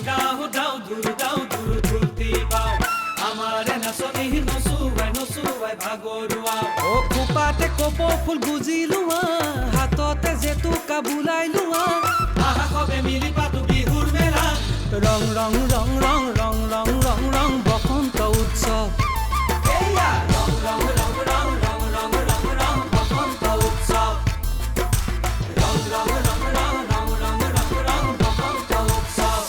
গাও দাও দূৰ ধুলতি পাও আমাৰে নাচনি নচুৱাই ভাগৰুৱা ও খোপাতে কপৌ ফুল গুজি লোৱা হাততে জেতুকা বুলাই লোৱা আহা কবে মিলি পাতো বিহুৰ মেলা ৰং ৰং ৰং ৰং ৰং ৰং ৰং ৰং বসন্ত উৎসৱ এয়া ৰং ৰং ৰং ৰং ৰং ৰং ৰং ৰং বসন্ত উৎসৱ ৰং ৰং ৰং ৰং ৰং ৰং ৰং ৰং বসন্ত উৎসৱ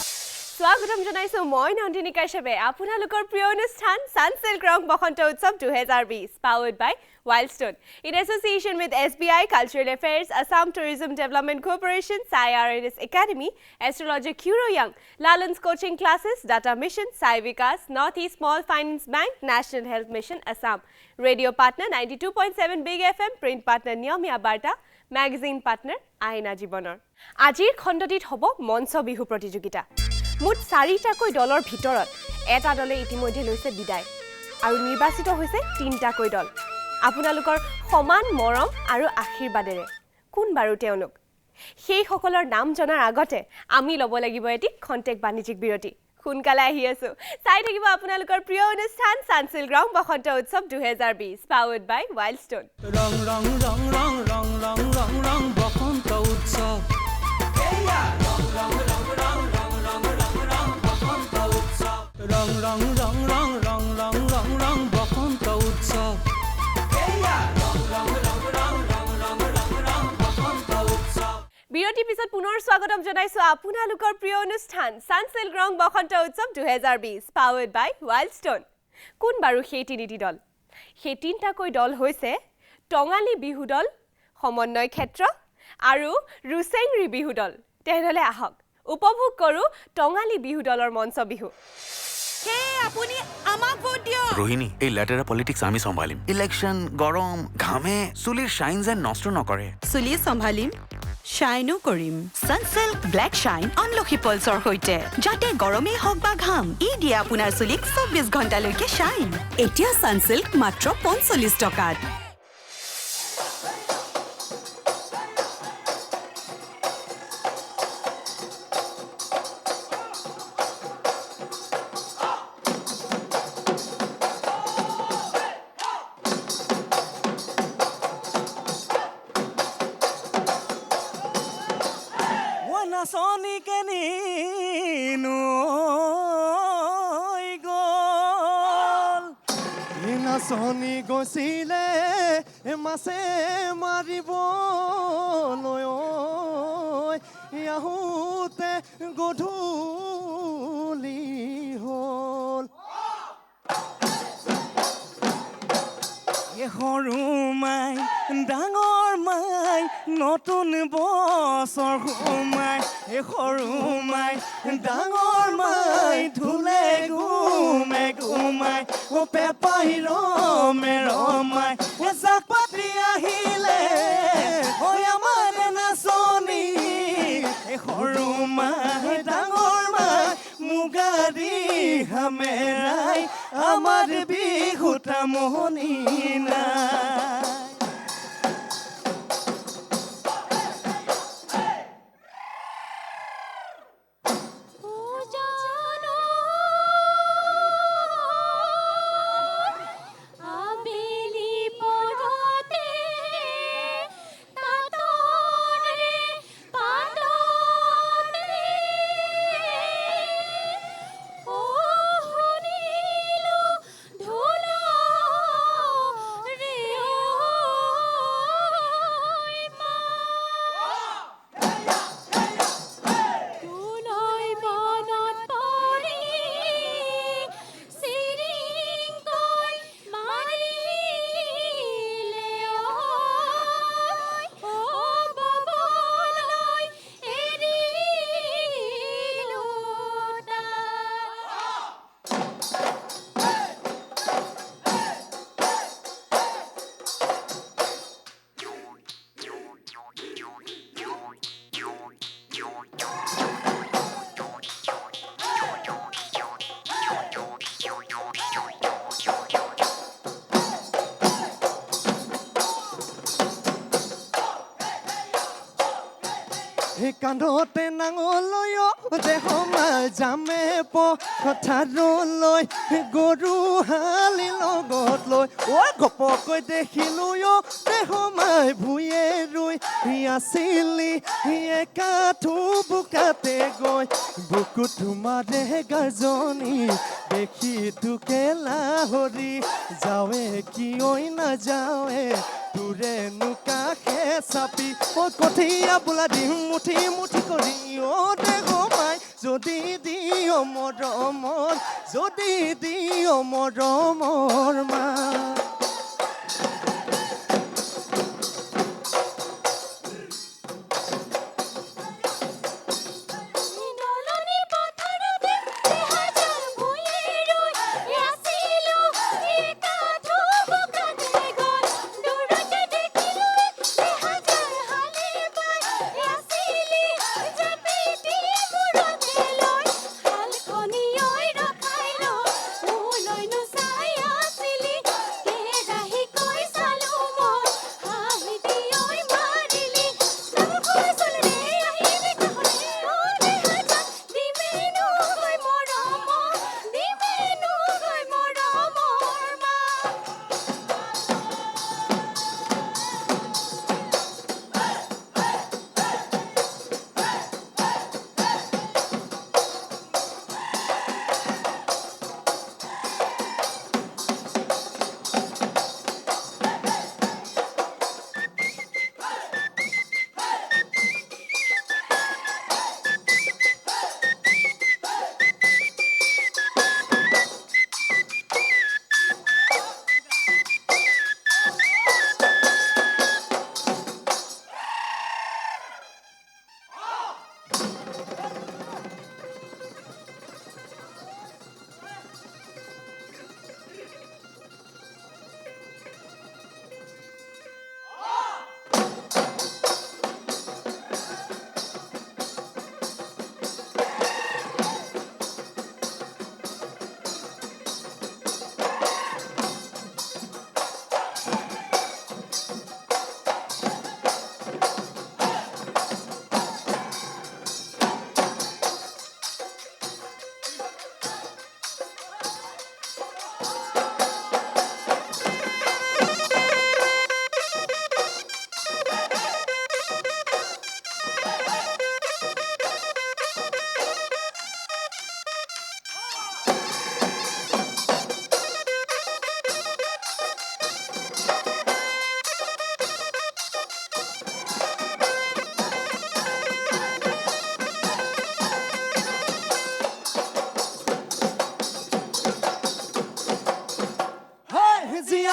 স্বাগতম জনাইছো মই নন্দিনী কাশ্যপে আপোনালোকৰ প্ৰিয় অনুষ্ঠান সানসিল্ক ৰং Basanta Utsav 2020 powered by Wildstone in association with SBI Cultural Affairs, Assam Tourism Development Corporation, SciRNS Academy, Astrologer Curo Young, Lalan's Coaching Classes, Data Mission, Sai Vikas, Northeast Small Finance Bank, National Health Mission, Assam, Radio Partner 92.7 Big FM, Print Partner Niamia Barta, Magazine Partner Aina Jiboner. Ajir khondotit hobo Monso Bihu Protijogita. মুঠ 4টাকৈ দলৰ ভিতৰত এটা দলে ইতিমধ্যে লৈছে বিদায় আৰু নিৰ্বাচিত হৈছে 3টাকৈ দল আপোনালোকৰ সমান মৰম আৰু আশীৰ্বাদেৰে কোন বাৰু তেওঁলোক সেই সকলৰ নাম জনাৰ আগতে আমি ল'ব লাগিব এটি কন্টেক্ট বাণিজ্যিক বিৰতি সোনকালে আহি আছো চাই থাকিব আপোনালোকৰ প্ৰিয় অনুষ্ঠান সানসিল্ক ৰং Basanta Utsav 2020 powered by Wildstone ৰং ৰং ৰং ৰং ৰং ৰং ৰং ৰং বসন্ত উৎসৱ এয়া ৰং ৰং ৰং ৰং ৰং ৰং ৰং ৰং বসন্ত উৎসৱ ৰং ৰং ৰং ৰং ৰং ৰং ৰং ৰং বসন্ত উৎসৱ এয়া ৰং ৰং ৰং ৰং ৰং ৰং ৰং ৰং বসন্ত উৎসৱ বিৰতি পিছত পুনৰ স্বাগতম জনাইছো আপোনালোকৰ প্ৰিয় অনুষ্ঠান সানসিল্ক ৰং Basanta Utsav 2020 powered by Wildstone কোন বাৰু সেই তিনিটি দল সেই তিনিটাকৈ দল হৈছে টঙালী বিহু দল সমন্বয় ক্ষেত্ৰ আৰু ৰুচেংৰি বিহু দল তেহলে আহক উপভোগ কৰো টঙালী বিহু দলৰ মঞ্চ বিহু হে আপুনি আমাক ভোট দিয়ক রোহিণী এই লেটারা পলিটিক্স আমি সম্ভালিম ইলেকশন গরম ঘামে চুলির শাইন যেন নষ্ট নকৰে চুলি সম্ভালিম শাইনো কৰিম সানসিল্ক ব্লেক শাইন অনলখি পলছৰ সৈতে যাতে গৰমেই হওক বা ঘাম ই দিয়ে আপোনাৰ চুলিক 24 ঘণ্টালৈকে শাইন এতিয়া সানসিল্ক মাত্ৰ 45 টকাত নাচনীকে নিনৈ গ'ল নাচনী গৈছিলে মাছে মাৰিবলৈ আহোঁতে গধূলি হ'ল সৰু মাই ডাঙৰ মাই নতুন বছৰ সোমাই সৰু মাই ডাঙৰ মাই ধুলে ঘুমে ঘুমাই পেপাই ৰমে ৰমাই জাক পাতি আহিলে আমাৰ নাচনী সৰু মাই ডাঙৰ মাই মুগাৰী হামেৰাই আমাৰ বিহু তামনি নাই ঢোলা ৰে ও কান্ধতে নাঙলৈ দেহ যামে পথাৰলৈ গৰু হালি লগত লৈ ঘপকৈ দেখিলো দেহ ভূঞে ৰুই আছিলি কাঠু বোকাতে গৈ বুকুত তোমাৰে গাৰ্জনী দেখি তোকে লাহৰি যাৱে কিয় নাযাৱে তোৰে নুকাষে চাপি কঠীয়া বোলা দিম মুঠি মুঠি কৰি দেহ যদি দিয় মৰমৰ যদি দিয় মৰমৰ মা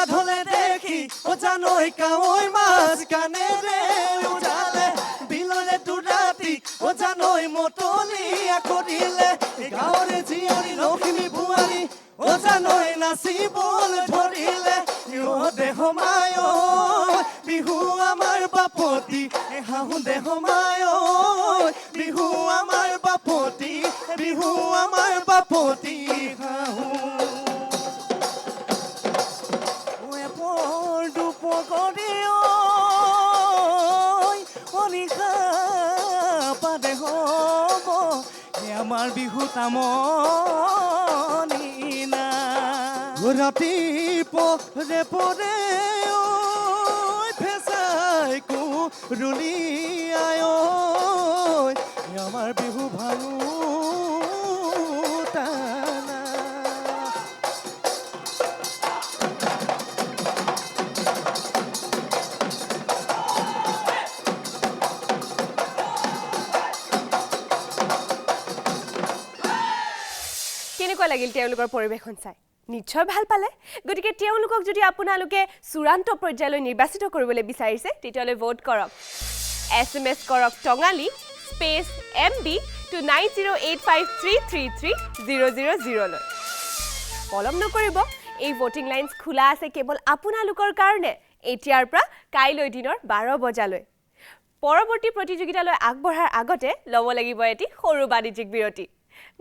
ধলে দেখি জানৈ কাৱৈ মাছ কাণেৰে উজালে বিলৰে দুৰাতি জানৈ মতলীয়া কৰিলে গাঁৱৰে জীয়ৰী লখিমী বোৱাৰী জানৈ নাচিবলৈ ধৰিলে দেহ মায় বিহু আমাৰ বাপতি হাহু দেহ মায় বিহু আমাৰ বাপতি বিহু আমাৰ বাপতি হাহু আমাৰ বিহু তামনি না ৰাতিপুৱা পৰে ফেঁচাই কুৰুলিয়াই আমাৰ বিহু ভাঙো টানা কেনেকুৱা লাগিল তেওঁলোকৰ পৰিৱেশন চাই নিশ্চয় ভাল পালে গতিকে তেওঁলোকক যদি আপোনালোকে চূড়ান্ত পৰ্যায়লৈ নিৰ্বাচিত কৰিবলৈ বিচাৰিছে তেতিয়ালৈ ভোট কৰক SMS কৰক টঙালি স্পেচ MB to 9085333000 লৈ পলম নকৰিব এই ভোটিং লাইনছ খোলা আছে কেৱল আপোনালোকৰ কাৰণে এতিয়াৰ পৰা কাইলৈ দিনৰ 12 বজালৈ পৰৱৰ্তী প্ৰতিযোগিতালৈ আগবঢ়াৰ আগতে ল'ব লাগিব এটি সৰু বাণিজ্যিক বিৰতি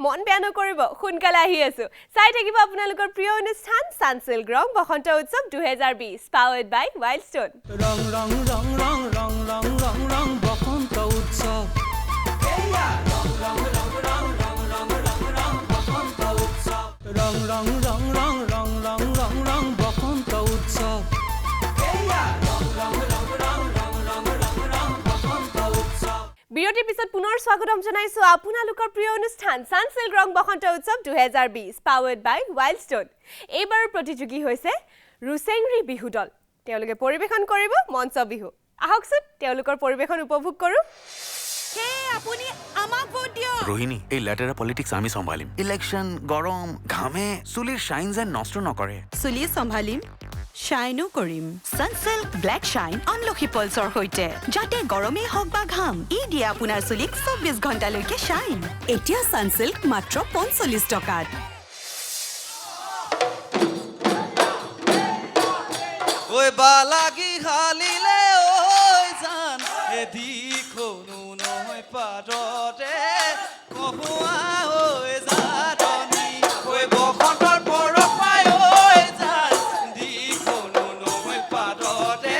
মন বেয়া নকৰিব সোনকালে আহি আছো চাই থাকিব আপোনালোকৰ প্ৰিয় অনুষ্ঠান সানসিল্ক ৰং বসন্ত উৎসৱ 2020 পাৱাৰ্ড বাই ৱাইল্ডষ্টোন ৰং ৰং ৰং ৰং ৰং ৰং ৰং ৰং বসন্ত উৎসৱ বিৰতিৰ পিছত পুনৰ স্বাগতম জনাইছো আপোনালোকৰ প্ৰিয় অনুষ্ঠান সানসিল্ক ৰং Basanta Utsav 2020 powered by Wild Stone. এইবাৰৰ প্ৰতিযোগী হৈছে ৰুচেংৰি বিহু দল। তেওঁলোকে পৰিবেশন কৰিব মঞ্চ বিহু। আহকচোন তেওঁলোকৰ পৰিবেশন উপভোগ কৰো। হে আপুনি আমাক ভোট দিয়ক। ৰোহিণী, এই লেটেৰা পলিটিক্স আমি চম্ভালিম। ইলেকশ্যন গৰম ঘামে চুলিৰ শাইন যেন নষ্ট নকৰে। চুলি চম্ভালিম শ্বাইনো কৰিম সানসিল্ক ব্লেক শ্বাইন আমলখি পলছৰ সৈতে যাতে গৰমেই হওক বা ঘাম ই দিয়ে আপোনাৰ চুলিক 24 ঘণ্টালৈকে শ্বাইন। এতিয়া সানসিল্ক মাত্ৰ 45 টকাত। ঐ বালাগি হালিলে ঐ জান এদিখনো নহয় পাৰতে কহুৱা ঐ জাননী ঐ বসন্তৰ পৰপাই ঐ জান দিখনো নহয় পাৰতে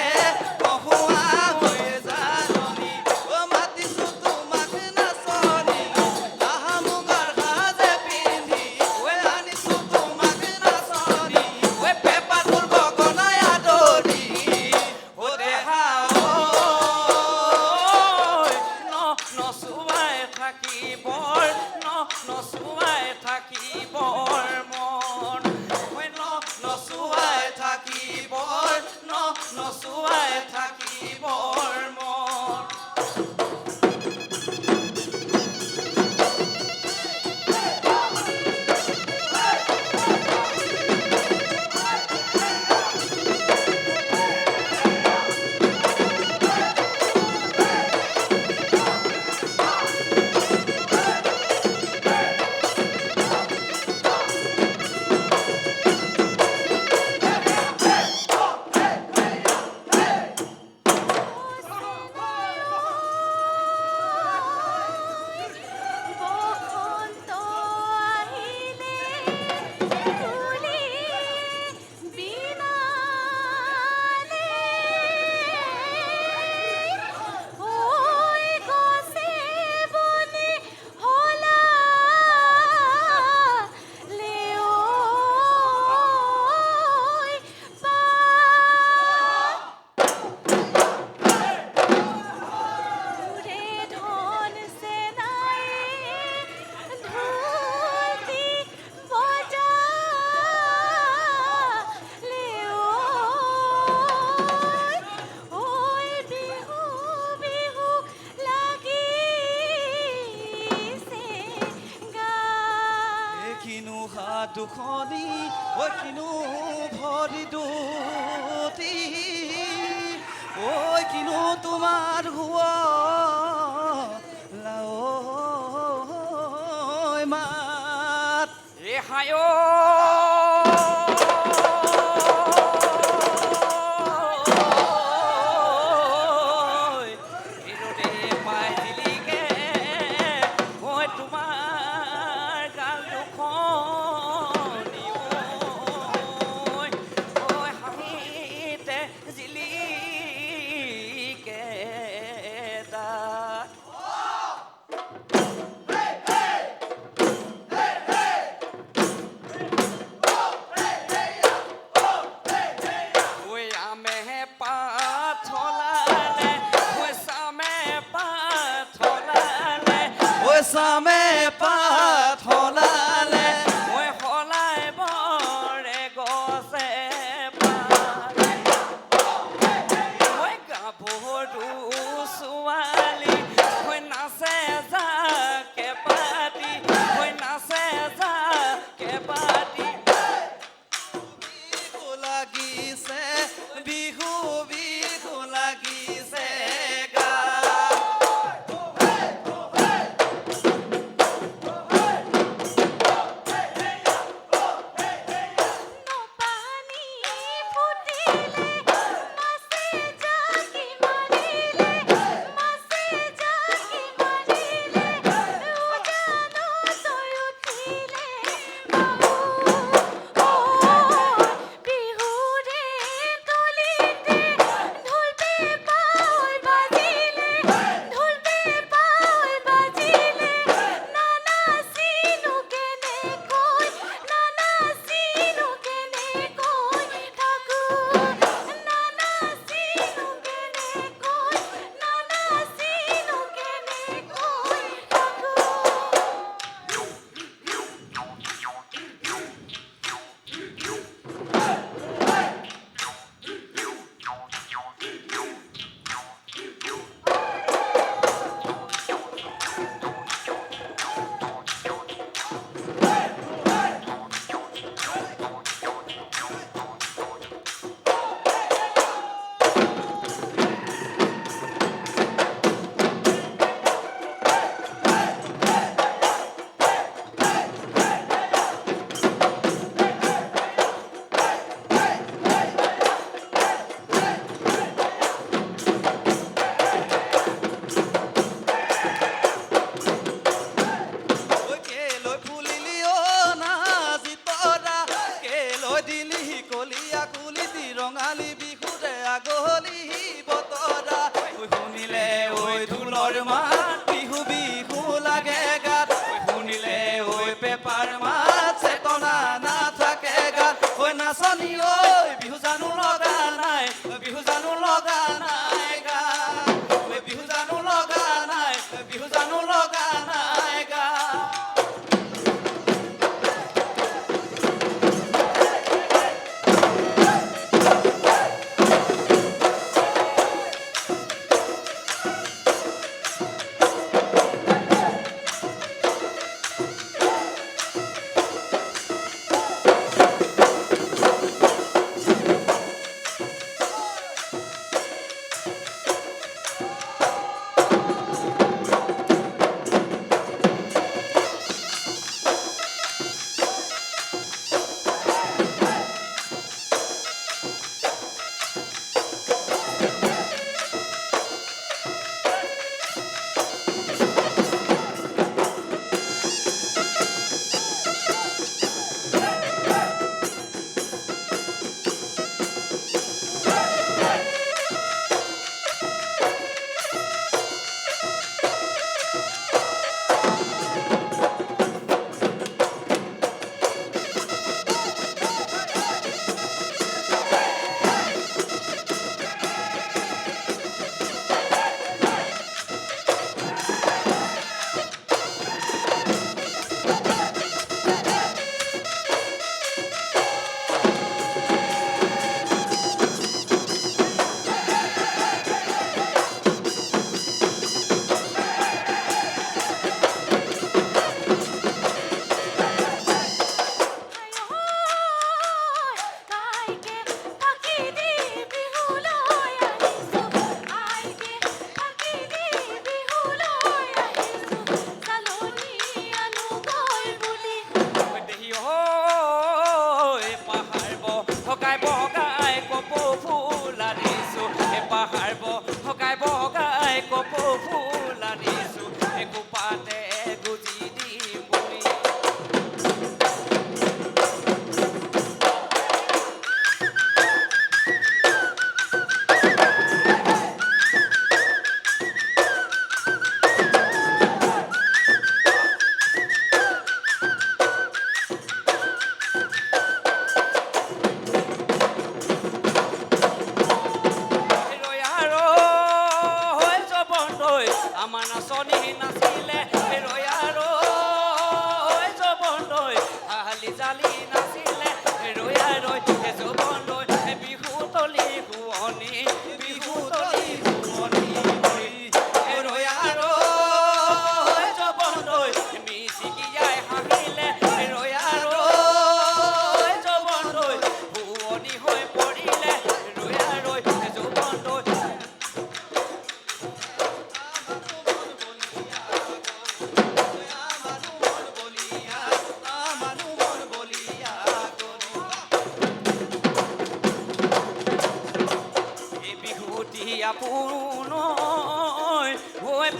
কহুৱা ঐ জাননী ঐ মাতিছো তোমাক নাচনী আহা মুগাৰ সাজে পিন্ধি ঐ আনিছো তোমাক নাচনী ঐ পেপাটোৰ গগনাই আদৰি ঐ দেহা নচুৱাই থাকিবৰ নচুৱাই থাকিবৰ মন নচুৱাই থাকিবৰ নচুৱাই থাকিবৰ মন বসন্ত আহিলে ফুলি বিনালে ঐ গছে বনে হলা লেও পা উৰে ধন সেনাই ধুতি বজা লেও ঐ বিহু বিহু লাগিছে গা কিনো হাত দুখনি ঐ কিনো ভৰি দুটি ঐ কিনো তোমাৰ হোৱা মাত সামে পাত হলালে ঐ হলাই বৰে গছে পাত ঐ গাভৰু ছোৱালী ঐ নাচে যাকে পাতি ঐ নাচে যাকে পাতি বিহু লাগিছে বিহু বিহু লাগিছে গা পানী ফুটিলে মাছে জাকি মাৰিলে মাছে জাকি মাৰিলে ঐ গছে বনে হলা লেও পা উৰে ধন সেনাই ধুতি বজা লেও ঐ বিহু পেপাৰ মাত বিহু বিহু লাগে গাত শুনিলে ঐ পেপাৰ মাত চেতনা নাথাকে গাত ঐ নাচনী ঐ বিহু জানো লগা নাই বিহু জানো লগা নাই গাত ঐ বিহু জানো লগা নাই বিহু জানো লগা নাই গাত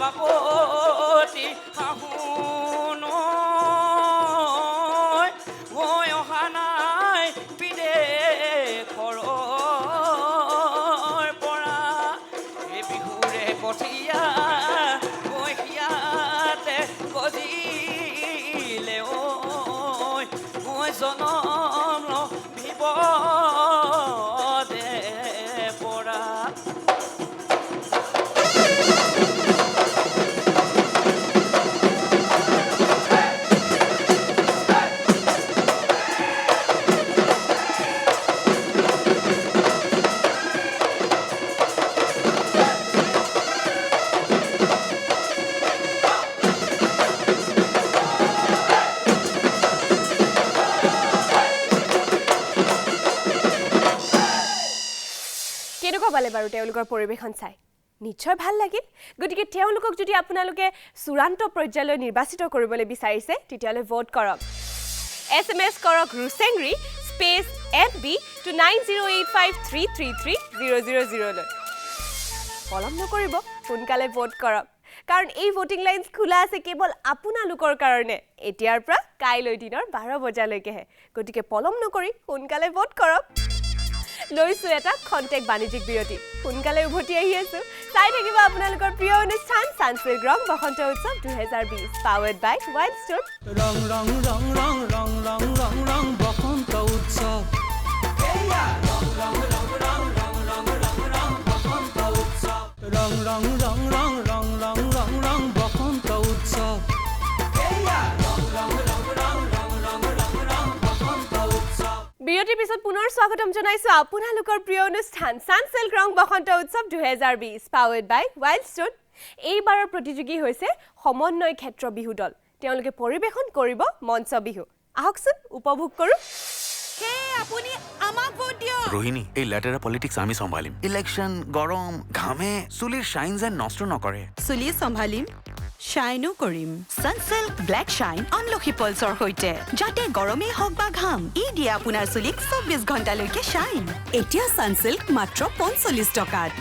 বাপতি শাহুন মই অহা নাই বিদেশৰ পৰা এই বিহুৰে কঠীয়া মই হিয়াতে গজিলে ঐ মই জনম লভিব দে পৰা কেনেকুৱা পালে বাৰু তেওঁলোকৰ পৰিৱেশন চাই নিশ্চয় ভাল লাগিল গতিকে তেওঁলোকক যদি আপোনালোকে চূড়ান্ত পৰ্যায়লৈ নিৰ্বাচিত কৰিবলৈ বিচাৰিছে তেতিয়ালৈ ভোট কৰক SMS কৰক ৰুচেংৰি স্পেচ FB to 9085333000 লৈ পলম নকৰিব সোনকালে ভোট কৰক কাৰণ এই ভোটিং লাইনছ খোলা আছে কেৱল আপোনালোকৰ কাৰণে এতিয়াৰ পৰা কাইলৈ দিনৰ 12 বজালৈকেহে গতিকে পলম নকৰি সোনকালে ভোট কৰক লৈছো এটা কন্টেক্ট বাণিজ্যিক বিৰতি সোনকালে উভতি আহি আছো চাই থাকিব আপোনালোকৰ প্ৰিয় অনুষ্ঠান সানসিল্ক ৰং বসন্ত উৎসৱ 2020 পাৱাৰ্ড বাই ওয়াইল্ডস্টোন ৰং ৰং ৰং ৰং ৰং ৰং ৰং ৰং বসন্ত উৎসৱ ৰং ৰং ৰং ৰং ৰং ৰং ৰং ৰং বসন্ত উৎসৱ বিৰতিৰ পিছত পুনৰ স্বাগতম জনাইছো আপোনালোকৰ প্ৰিয় অনুষ্ঠান সানসিল্ক ৰং বসন্ত উৎসৱ 2020 পাৱাৰ্ড বাই ওয়াইল্ডস্টোন এইবাৰৰ প্ৰতিযোগী হৈছে সমন্বয় ক্ষেত্ৰ বিহু দল তেওঁলোকে পৰিবেশন কৰিব মঞ্চ বিহু আহকচোন উপভোগ কৰো হে আপুনি আমাক ভোট দিয়ক ৰোহিণী এই লেটেৰা পলিটিক্স আমি চম্ভালিম ইলেকশ্যন গৰম ঘামে চুলিৰ শাইন যেন নষ্ট নকৰে চুলি চম্ভালিম শ্বাইনো কৰিম সানসিল্ক ব্লেক শ্বাইন আমলখি পলছৰ সৈতে যাতে গৰমেই হওক বা ঘাম ই দিয়ে আপোনাৰ চুলিক 24 ঘণ্টালৈকে শ্বাইন এতিয়া সানসিল্ক মাত্ৰ 45 টকাত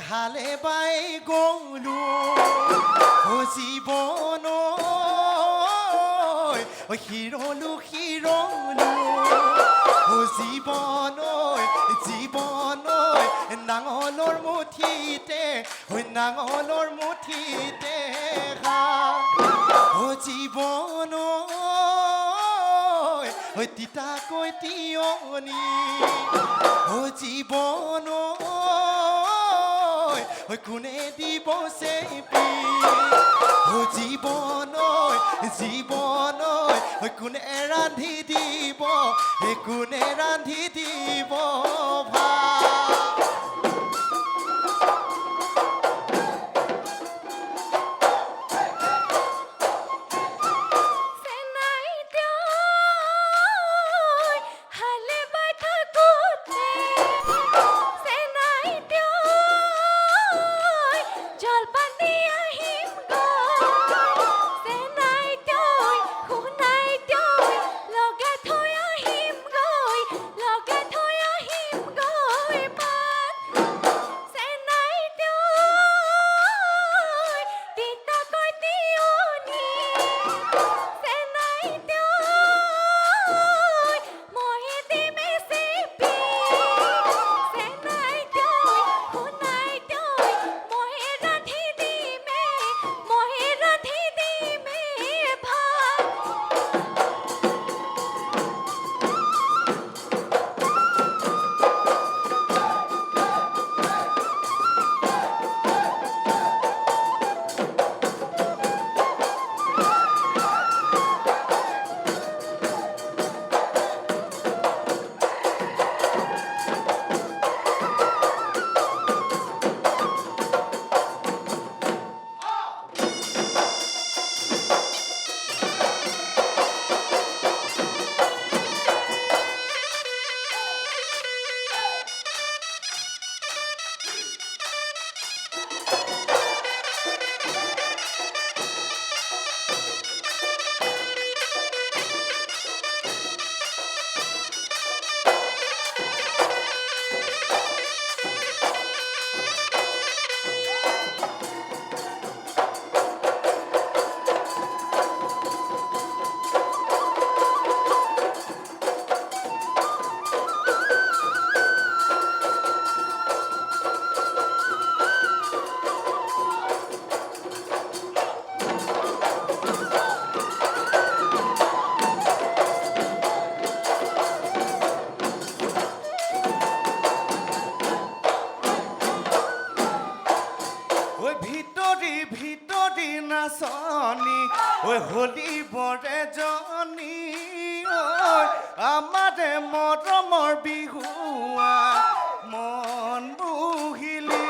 হালে বাই গলো ও জীবন হিৰলু হিৰলু ও জীবন জীবন নাঙলৰ মুঠিতে নাঙলৰ মুঠিতে ও জীবন তিতাকৈ তিয়নি ও জীবন কোনে দিব চেপি ও জীবন জীবন কোনে ৰান্ধি দিব কোনে ৰান্ধি দিব ভাত ভিতৰি নাচনি ঐ হলি বৰে জনী ঐ আমাৰে মৰমৰ বিহুৱা মন বুহিলি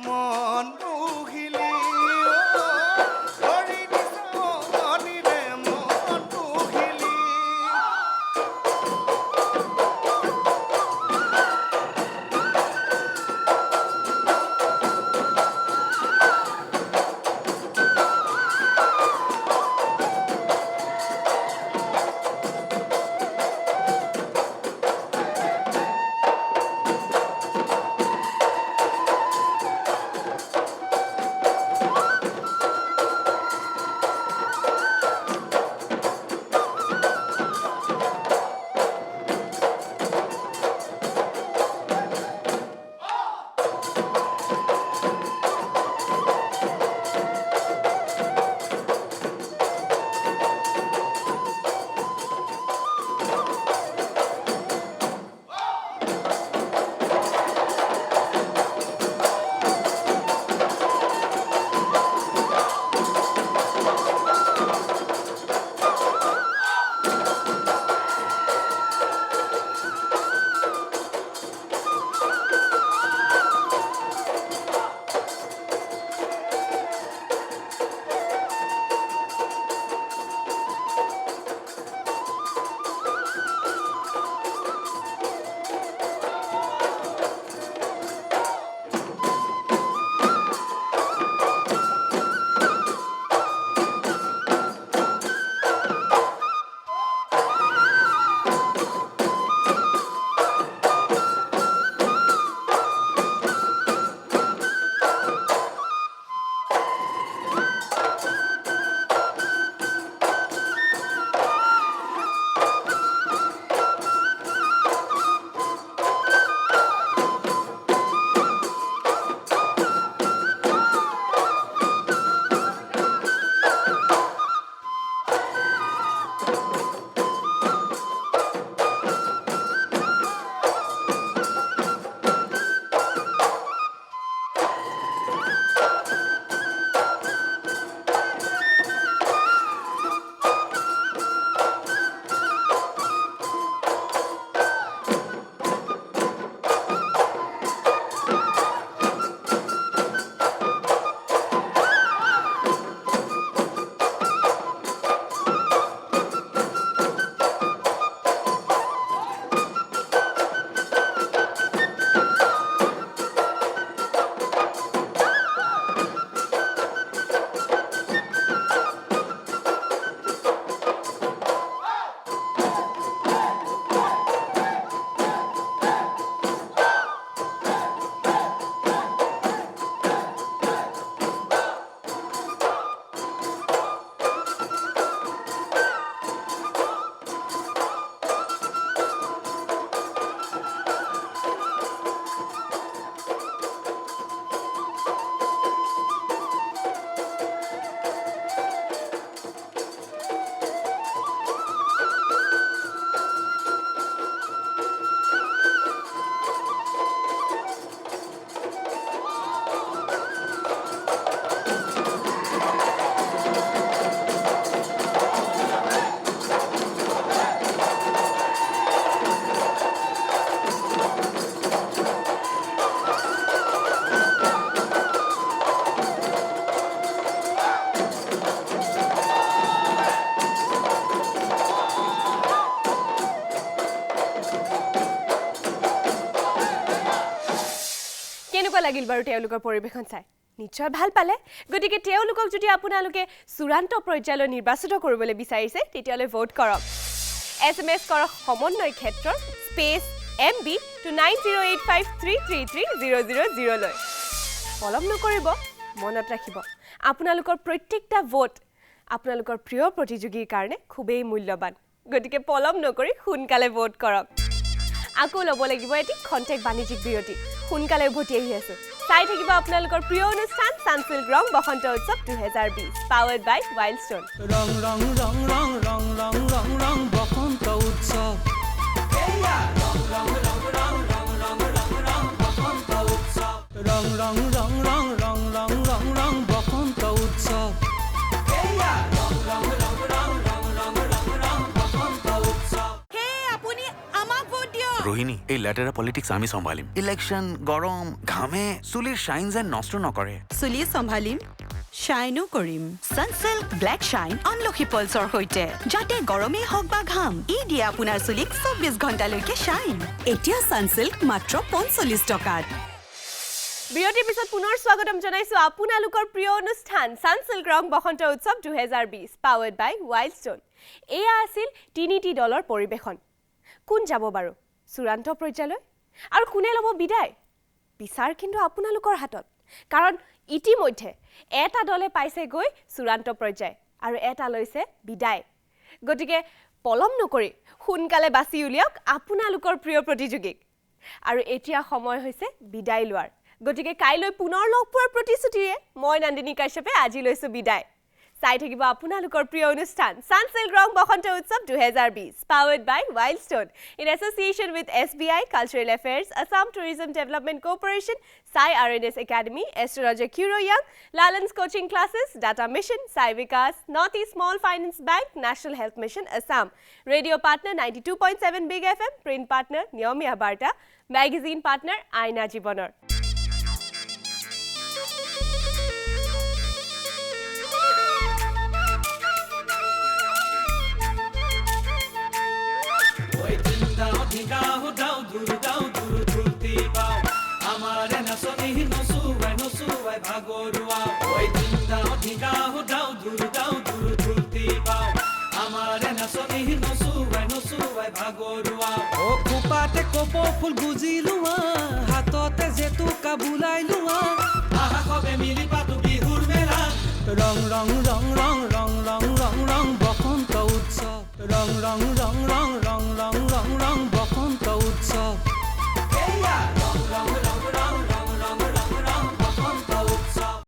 মন বুহিলি হৰি নিচানিৰে মন বুহিলি লাগিল বাৰু তেওঁলোকৰ পৰিবেশন চাই নিশ্চয় ভাল পালে গতিকে তেওঁলোকক যদি আপোনালোকে চূড়ান্ত পৰ্যায়লৈ নিৰ্বাচিত কৰিবলৈ বিচাৰিছে তেতিয়ালে ভোট কৰক এছএমএছ কৰক সমন্বয় ক্ষেত্ৰৰ স্পেচ MB to 9085333000 লৈ পলম নকৰিব মনত ৰাখিব আপোনালোকৰ প্ৰত্যেকটা ভোট আপোনালোকৰ প্ৰিয় প্ৰতিযোগীৰ কাৰণে খুবেই মূল্যৱান গতিকে পলম নকৰি সোনকালে ভোট কৰক আকৌ ল'ব লাগিব এটি খন্তেক বাণিজ্যিক বিৰতি সোনকালে উভতি আহি আছো চাই থাকিব আপোনালোকৰ প্ৰিয় অনুষ্ঠান সানসিল্ক ৰং Basanta Utsav 2020 powered by Wild Stone ৰং ৰং ৰং ৰং ৰং ৰং ৰং ৰং বসন্ত উৎসৱ ৰং ৰং ৰং ৰং ৰং ৰং ৰং ৰং বসন্ত উৎসৱ ৰোহিণী এই লেটেৰা পলিটিক্স আমি সম্ভালিম ইলেকশন গৰম ঘামে চুলিৰ শাইন যেন নষ্ট নকৰে চুলি চম্ভালিম শ্বাইনো কৰিম সানসিল্ক ব্লেক শ্বাইন অনলখী পলছৰ সৈতে যাতে গৰমেই হওক বা ঘাম ই দিয়ে আপোনাৰ চুলিক 24 ঘণ্টালৈকে শ্বাইন এতিয়া সানসিল্ক মাত্ৰ 45 টকাত বিৰতিৰ পিছত পুনৰ স্বাগতম জনাইছো আপোনালোকৰ প্ৰিয় অনুষ্ঠান সানসিল্ক ৰং Basanta Utsav 2020 powered by Wild Stone এয়া আছিল তিনিটি দলৰ পৰিবেশন কোন যাব বাৰু চূড়ান্ত পৰ্যায়লৈ আৰু কোনে ল'ব বিদায় বিচাৰ কিন্তু আপোনালোকৰ হাতত কাৰণ ইতিমধ্যে এটা দলে পাইছে গৈ চূড়ান্ত পৰ্যায় আৰু এটা লৈছে বিদায় গতিকে পলম নকৰি সোনকালে বাছি উলিয়াওক আপোনালোকৰ প্ৰিয় প্ৰতিযোগীক আৰু এতিয়া সময় হৈছে বিদায় লোৱাৰ গতিকে কাইলৈ পুনৰ লগ পোৱাৰ প্ৰতিশ্ৰুতিৰে মই নন্দিনী কাশ্যপে আজি লৈছো বিদায় চাই থাকিব আপোনালোকৰ প্ৰিয় অনুষ্ঠান সানসিল্ক ৰং Basanta Utsav 2020 powered by Wildstone in association with SBI cultural affairs Assam tourism development corporation Sai RNS academy astrologer কিউৰো য়াং লালনছ coaching classes data mission Sai Bikash north east small finance bank national health mission Assam radio' partner 92.7 big FM print partner Niyomiya Barta magazine partner আইনা জীৱনৰ ও খোপাতে কপৌ ফুল গুজি লোৱা হাততে জেতুকা বুলাই লোৱা আহা কবে মিলি পাতো বিহুৰ মেলা ৰং ৰং ৰং ৰং ৰং ৰং ৰং ৰং